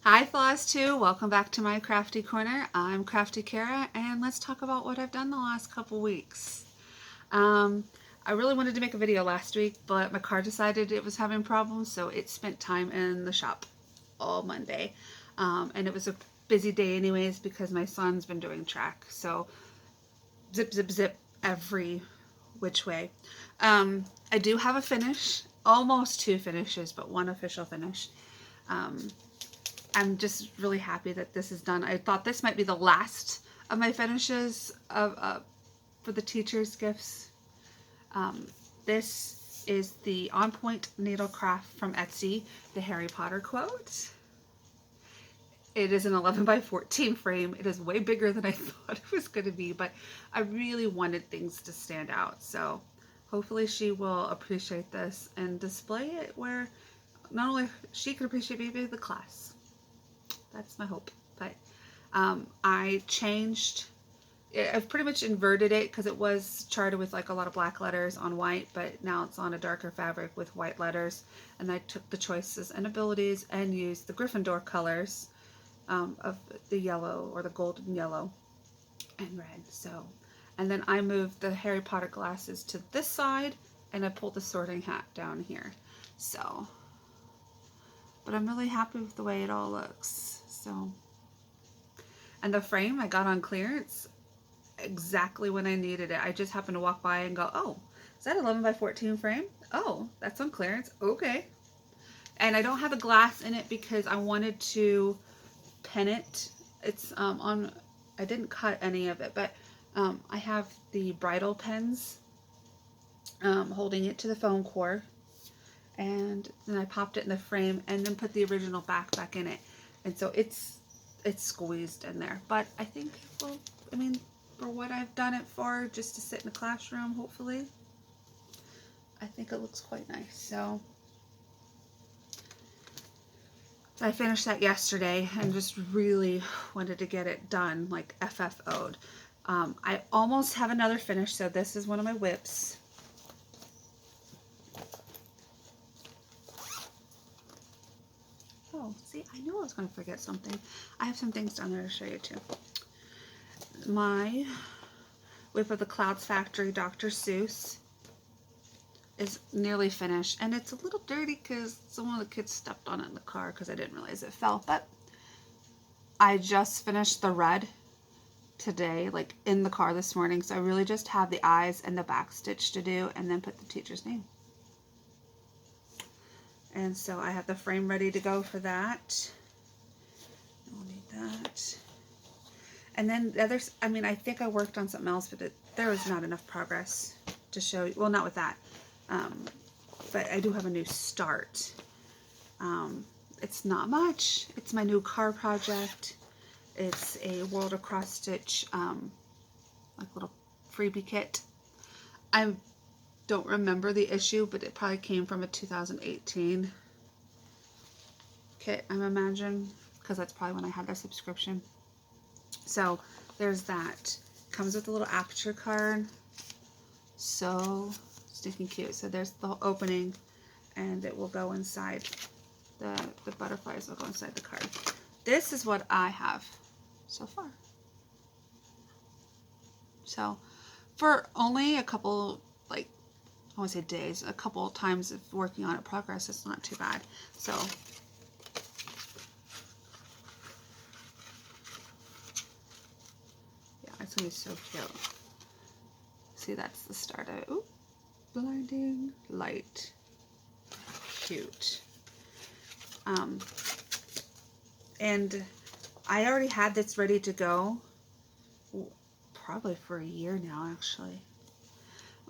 Hi Flosstube, welcome back to my Crafty Corner. I'm Crafty Kara and let's talk about what I've done the last couple weeks. I really wanted to make a video last week, but my car decided it was having problems, so it spent time in the shop all Monday. And it was a busy day anyways because my son's been doing track, so zip, zip, zip every which way. I do have a finish, almost two finishes, but one official finish. I'm just really happy that this is done. I thought this might be the last of my finishes for the teacher's gifts. This is the On Point Needlecraft from Etsy, the Harry Potter quote. It is an 11 by 14 frame. It is way bigger than I thought it was going to be, but I really wanted things to stand out. So hopefully she will appreciate this and display it where not only she can appreciate it, maybe the class. That's my hope. But I changed, I've pretty much inverted it because it was charted with like a lot of black letters on white, but now it's on a darker fabric with white letters. And I took the choices and abilities and used the Gryffindor colors of the yellow or the golden yellow and red. So, and then I moved the Harry Potter glasses to this side and I pulled the sorting hat down here. So, but I'm really happy with the way it all looks. So, and the frame I got on clearance exactly when I needed it. I just happened to walk by and go, oh, is that 11 by 14 frame? Oh, that's on clearance. Okay. And I don't have the glass in it because I wanted to pen it. It's on, I didn't cut any of it, but I have the bridle pens holding it to the foam core. And then I popped it in the frame and then put the original back in it. And so it's squeezed in there. But I think, well, I mean, for what I've done it for, just to sit in a classroom, hopefully, I think it looks quite nice. So I finished that yesterday and just really wanted to get it done, like FFO'd. I almost have another finish, so this is one of my whips. Oh, see, I knew I was going to forget something. I have some things down there to show you too. My whip of the Clouds Factory Dr. Seuss is nearly finished, and it's a little dirty because some of the kids stepped on it in the car because I didn't realize it fell, but I just finished the red today, like in the car this morning, so I really just have the eyes and the back stitch to do and then put the teacher's name. And so I have the frame ready to go for that. I'll need that. And then the others, I mean, I think I worked on something else, but there was not enough progress to show you. Well, not with that. But I do have a new start. It's not much. It's my new car project. It's a World of Cross Stitch, like little freebie kit. I don't remember the issue, but it probably came from a 2018 kit, I'm imagining, because that's probably when I had their subscription. So there's that. Comes with a little aperture card. So stinking cute. So there's the opening, and it will go inside. The butterflies will go inside the card. This is what I have so far. So for only a couple, like, I want to say days, a couple times of working on it, progress, it's not too bad. So yeah, it's gonna be so cute. See, that's the start of it. Ooh, blinding light, cute. And I already had this ready to go, probably for a year now, actually,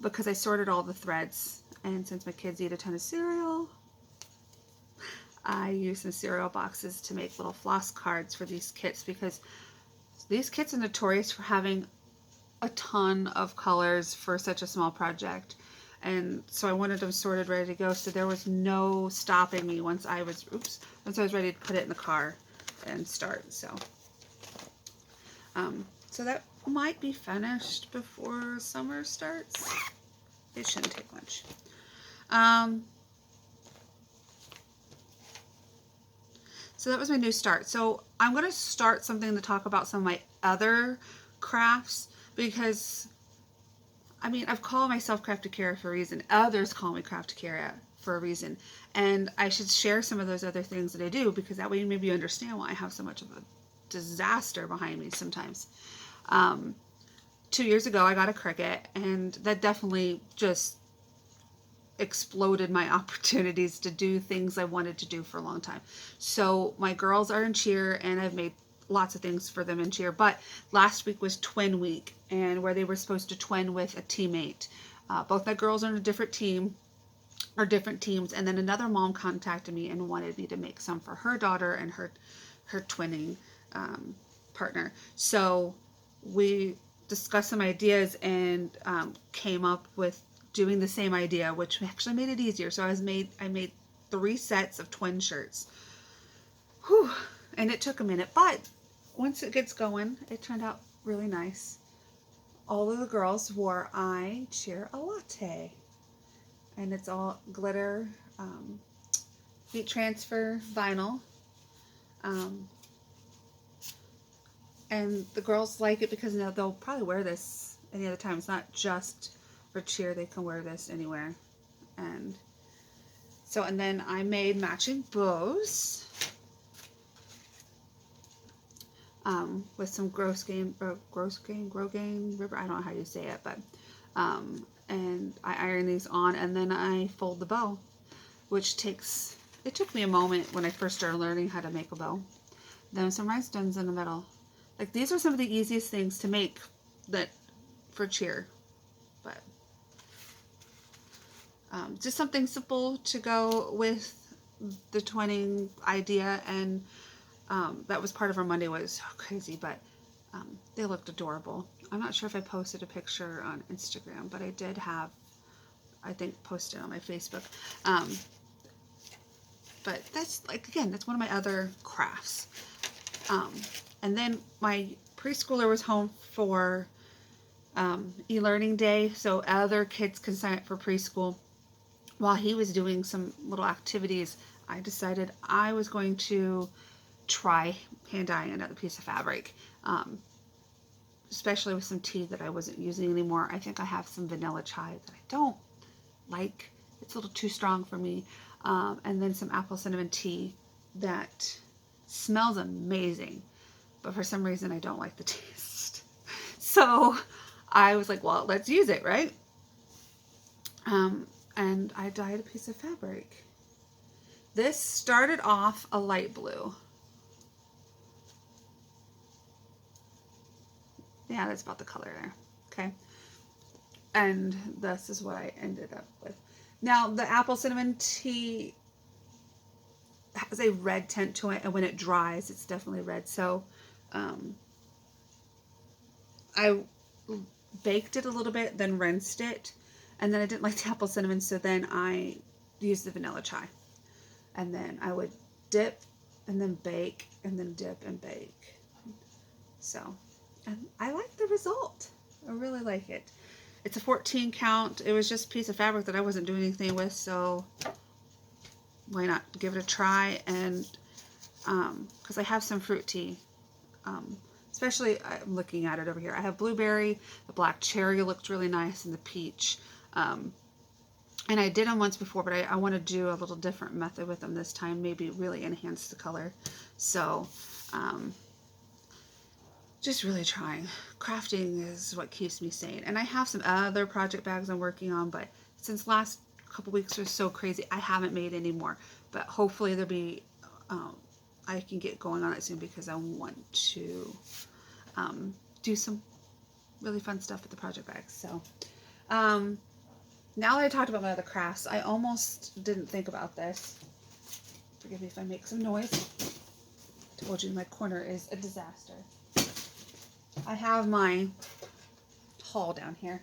because I sorted all the threads, and since my kids eat a ton of cereal, I use some cereal boxes to make little floss cards for these kits, because these kits are notorious for having a ton of colors for such a small project. And so I wanted them sorted, ready to go, so there was no stopping me once I was ready to put it in the car and start. So so that might be finished before summer starts. It shouldn't take much. So So that was my new start. So I'm going to start something to talk about some of my other crafts, because I mean, I've called myself Crafty Kara for a reason. Others call me Crafty Kara for a reason. And I should share some of those other things that I do, because that way maybe you understand why I have so much of a disaster behind me sometimes. 2 years ago, I got a Cricut, and that definitely just exploded my opportunities to do things I wanted to do for a long time. So my girls are in cheer, and I've made lots of things for them in cheer. But last week was twin week, and where they were supposed to twin with a teammate. Both my girls are in a different team, or different teams, and then another mom contacted me and wanted me to make some for her daughter and her twinning partner. So we discussed some ideas and came up with doing the same idea, which actually made it easier. So I made 3 sets of twin shirts. Whew. And it took a minute, but once it gets going, it turned out really nice. All of the girls wore I Cheer a Latte, and it's all glitter, heat transfer vinyl, and the girls like it because they'll probably wear this any other time. It's not just for cheer, they can wear this anywhere. And so, and then I made matching bows with some Grosgain river, I don't know how you say it, but and I iron these on, and then I fold the bow, which it took me a moment when I first started learning how to make a bow. Then some rhinestones in the middle. Like, these are some of the easiest things to make that for cheer, but just something simple to go with the twinning idea. And that was part of our Monday. Was so crazy, but they looked adorable. I'm not sure if I posted a picture on Instagram, but I did have, I think, posted on my Facebook. But that's, like, again, that's one of my other crafts. And then my preschooler was home for e-learning day, so other kids can sign up for preschool. While he was doing some little activities, I decided I was going to try hand dyeing another piece of fabric, especially with some tea that I wasn't using anymore. I think I have some vanilla chai that I don't like. It's a little too strong for me. And then some apple cinnamon tea that smells amazing, but for some reason I don't like the taste. So I was like, well, let's use it, right? And I dyed a piece of fabric. This started off a light blue. Yeah, that's about the color there. Okay. And this is what I ended up with. Now, the apple cinnamon tea has a red tint to it, and when it dries, it's definitely red. So I baked it a little bit, then rinsed it, and then I didn't like the apple cinnamon, so then I used the vanilla chai. And then I would dip and then bake and then dip and bake. So, and I like the result. I really like it. It's a 14 count. It was just a piece of fabric that I wasn't doing anything with, so why not give it a try? And because I have some fruit tea, especially, I'm looking at it over here. I have blueberry, the black cherry looked really nice, and the peach. And I did them once before, but I want to do a little different method with them this time, maybe really enhance the color. So just really trying. Crafting is what keeps me sane. And I have some other project bags I'm working on, but since last couple weeks were so crazy, I haven't made any more. But hopefully there'll be, I can get going on it soon, because I want to do some really fun stuff with the project bags. So now that I talked about my other crafts, I almost didn't think about this. Forgive me if I make some noise. I told you my corner is a disaster. I have my haul down here.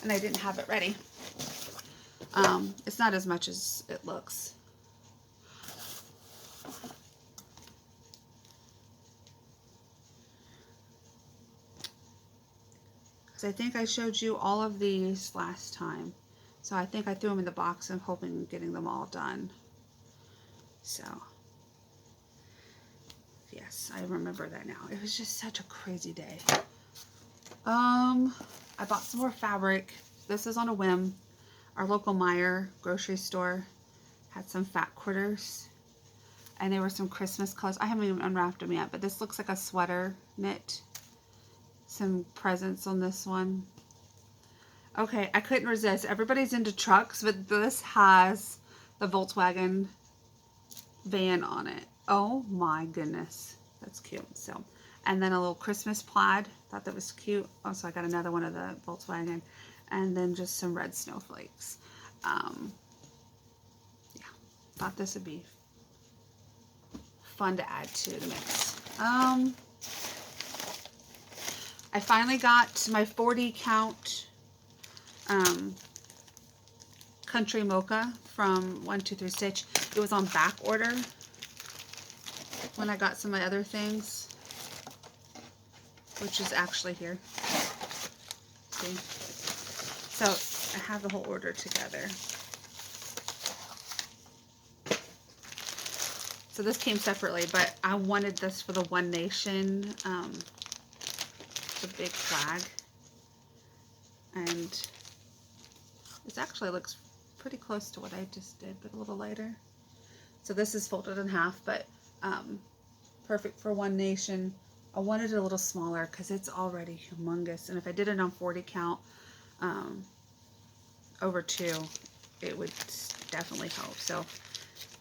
And I didn't have it ready. It's not as much as it looks. Because I think I showed you all of these last time. So I think I threw them in the box and hoping getting them all done. So yes, I remember that now. It was just such a crazy day. I bought some more fabric. This is on a whim. Our local Meijer grocery store had some fat quarters, and there were some Christmas colors. I haven't even unwrapped them yet, but this looks like a sweater knit. Some presents on this one. Okay, I couldn't resist. Everybody's into trucks, but this has the Volkswagen van on it. Oh my goodness. That's cute. So, and then a little Christmas plaid. Thought that was cute. Also, I got another one of the Volkswagen. And then just some red snowflakes. Yeah, thought this would be fun to add to the mix. I finally got my 40 count Country Mocha from 123 Stitch. It was on back order when I got some of my other things, which is actually here. See? So I have the whole order together. So this came separately, but I wanted this for the One Nation, the big flag. And this actually looks pretty close to what I just did, but a little lighter. So this is folded in half, but perfect for One Nation. I wanted it a little smaller because it's already humongous. And if I did it on 40 count, over 2, it would definitely help. So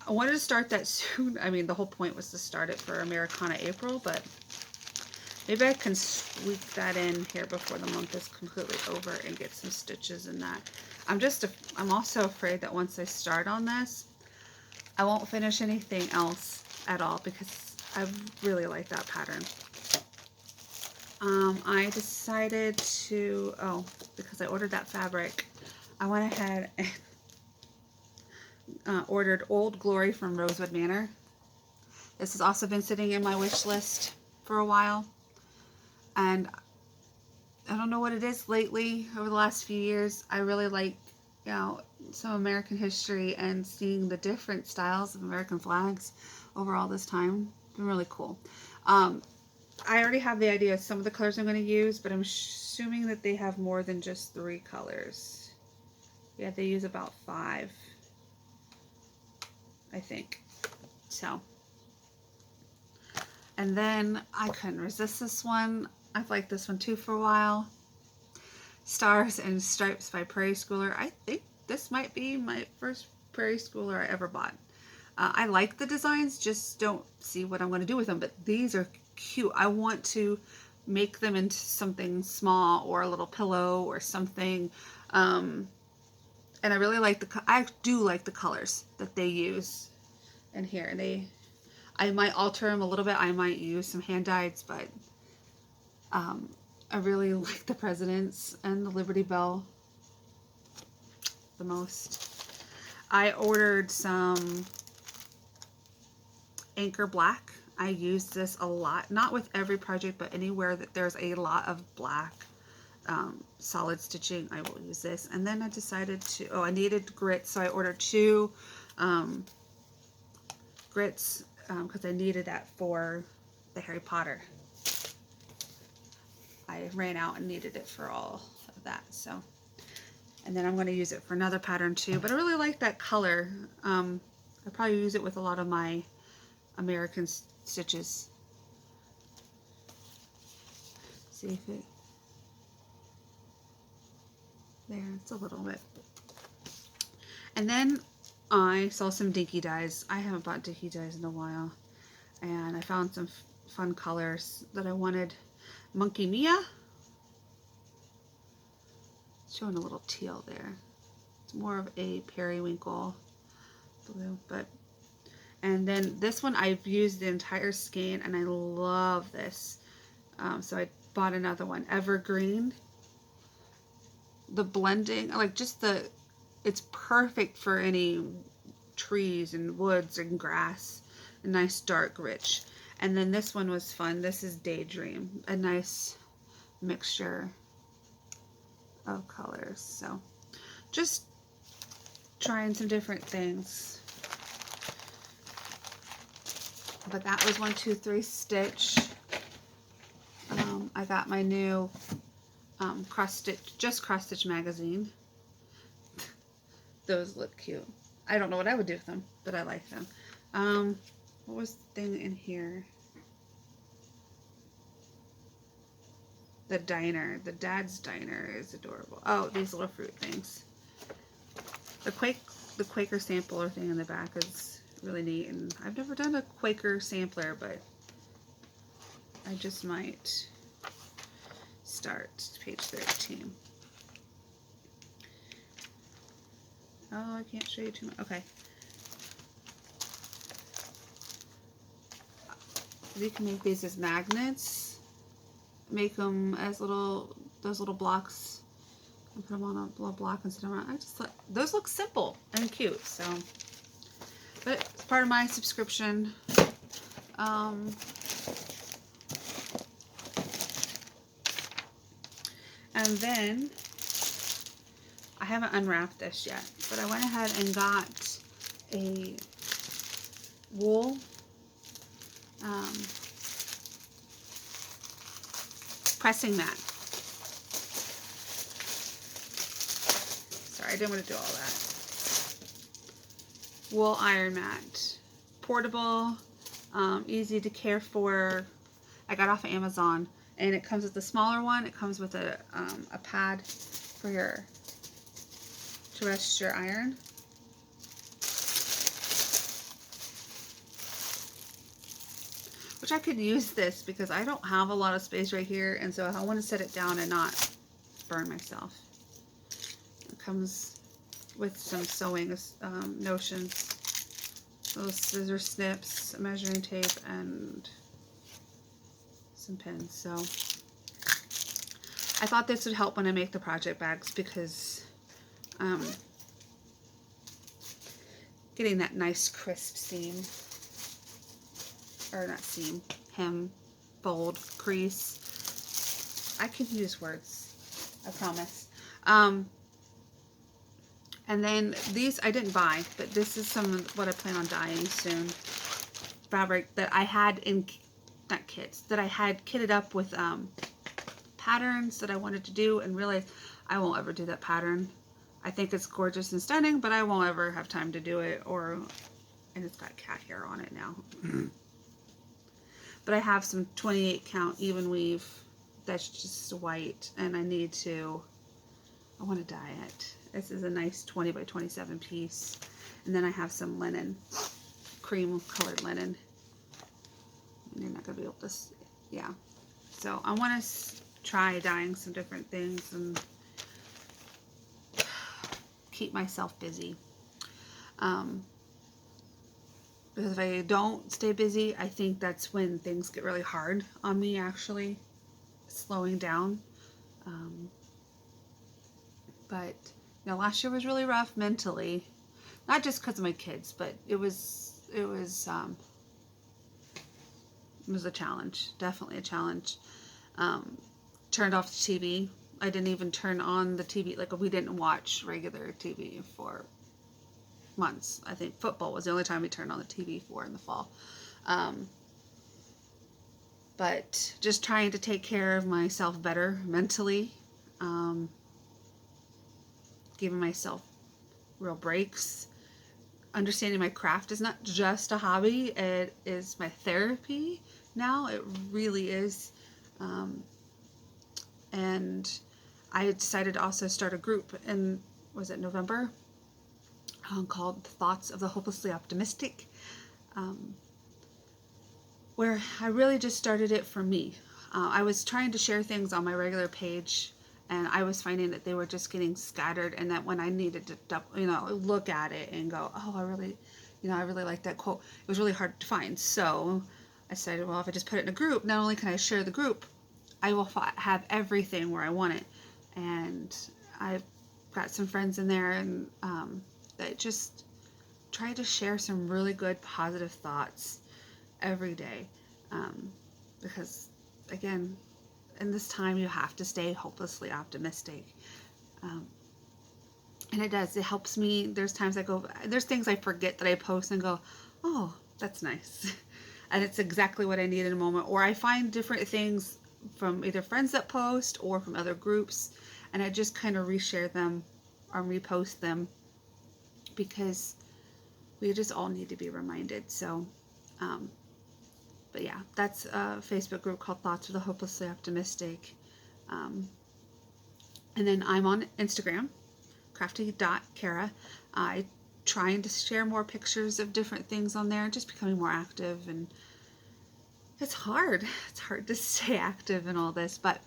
I wanted to start that soon. I mean, the whole point was to start it for Americana April, but maybe I can squeak that in here before the month is completely over and get some stitches in that. I'm also afraid that once I start on this, I won't finish anything else at all because I really like that pattern. I decided to, because I ordered that fabric, I went ahead and ordered Old Glory from Rosewood Manor. This has also been sitting in my wish list for a while. And I don't know what it is lately, over the last few years. I really like, you know, some American history and seeing the different styles of American flags over all this time. It's been really cool. I already have the idea of some of the colors I'm going to use, but I'm assuming that they have more than just 3 colors. Yeah, they use about 5, I think. So, and then I couldn't resist this one. I've liked this one too for a while. Stars and Stripes by Prairie Schooler. I think this might be my first Prairie Schooler I ever bought. I like the designs, just don't see what I'm going to do with them, but these are cute. I want to make them into something small or a little pillow or something. And I really like I do like the colors that they use in here. And I might alter them a little bit. I might use some hand dyes, but I really like the Presidents and the Liberty Bell the most. I ordered some Anchor Black. I use this a lot, not with every project, but anywhere that there's a lot of black solid stitching, I will use this. And then I decided to, I needed grits, so I ordered 2 grits because I needed that for the Harry Potter. I ran out and needed it for all of that, so. And then I'm going to use it for another pattern too, but I really like that color. I probably use it with a lot of my American stitches. See if it, there, it's a little bit. And then I saw some dinky dyes. I haven't bought dinky dyes in a while, and I found some fun colors that I wanted. Monkey Mia, showing a little teal there. It's more of a periwinkle blue, but. And then this one I've used the entire skein, and I love this. So I bought another one, Evergreen. The blending, like just it's perfect for any trees and woods and grass. A nice dark rich. And then this one was fun. This is Daydream, a nice mixture of colors. So just trying some different things. But that was 1, 2, 3 stitch. I got my new cross stitch magazine. Those look cute. I don't know what I would do with them, but I like them. What was the thing in here? The diner. The dad's diner is adorable. Oh, these little fruit things. The Quaker sampler thing in the back is really neat, and I've never done a Quaker sampler, but I just might start. Page 13. Oh, I can't show you too much. Okay. You can make these as magnets. Make them as those little blocks, and put them on a little block and sit them around. I just thought those look simple and cute. So, but it's part of my subscription. And then I haven't unwrapped this yet, but I went ahead and got a wool pressing mat. Sorry, I didn't want to do all that. Wool iron mat. Portable, easy to care for. I got off of Amazon, and it comes with the smaller one. It comes with a pad for to rest your iron. Which I could use this because I don't have a lot of space right here, and so I want to set it down and not burn myself. It comes with some sewing notions, those scissor snips, measuring tape, and some pins. So I thought this would help when I make the project bags, because getting that nice crisp seam, or not seam, hem, fold, crease. I can use words, I promise. And then these I didn't buy, but this is some of what I plan on dyeing soon. Fabric that I had in, not kits, that I had kitted up with patterns that I wanted to do, and realized I won't ever do that pattern. I think it's gorgeous and stunning, but I won't ever have time to do it, and it's got cat hair on it now. But I have some 28 count even weave that's just white, and I want to dye it. This is a nice 20 by 27 piece. And then I have some linen, cream colored linen. And you're not going to be able to, yeah. So I want to try dyeing some different things and keep myself busy. Because if I don't stay busy, I think that's when things get really hard on me, actually, slowing down. But, you know, last year was really rough mentally. Not just because of my kids, but it was a challenge. Definitely a challenge. Turned off the TV. I didn't even turn on the TV. Like, we didn't watch regular TV for months. I think football was the only time we turned on the TV for in the fall. But just trying to take care of myself better mentally. Giving myself real breaks. Understanding my craft is not just a hobby. It is my therapy now. It really is. And I decided to also start a group in, was it November? Called Thoughts of the Hopelessly Optimistic, where I really just started it for me. I was trying to share things on my regular page, and I was finding that they were just getting scattered, and that when I needed to, look at it and go, oh, I really like that quote, it was really hard to find. So I decided, well, if I just put it in a group, not only can I share the group, I will have everything where I want it. And I've got some friends in there, and that just try to share some really good positive thoughts every day, because again, in this time you have to stay hopelessly optimistic. And it does. It helps me. There's times there's things I forget that I post and go, oh, that's nice. And it's exactly what I need in a moment. Or I find different things from either friends that post or from other groups, and I just kind of reshare them or repost them because we just all need to be reminded. So, but yeah, that's a Facebook group called Thoughts of the Hopelessly Optimistic. And then I'm on Instagram, crafty.kara. I trying to share more pictures of different things on there, just becoming more active. And it's hard. It's hard to stay active in all this. But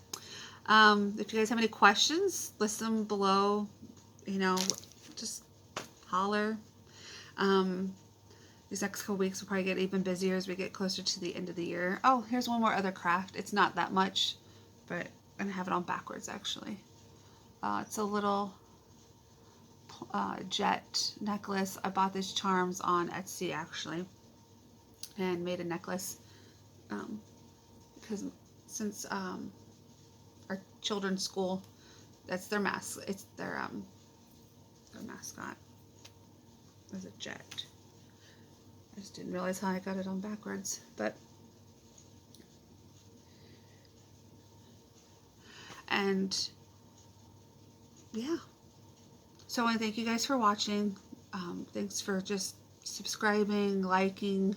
if you guys have any questions, list them below. You know, just holler. These next couple weeks will probably get even busier as we get closer to the end of the year. Oh, here's one more other craft. It's not that much, but I'm going to have it on backwards actually. It's a little jet necklace. I bought these charms on Etsy actually and made a necklace because since our children's school, that's their mascot. It's their mascot is a jet. I just didn't realize how I got it on backwards, but and yeah. So I want to thank you guys for watching. Thanks for just subscribing, liking,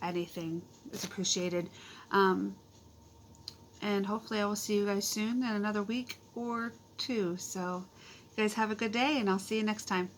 anything is appreciated. And hopefully I will see you guys soon in another week or two. So you guys have a good day, and I'll see you next time.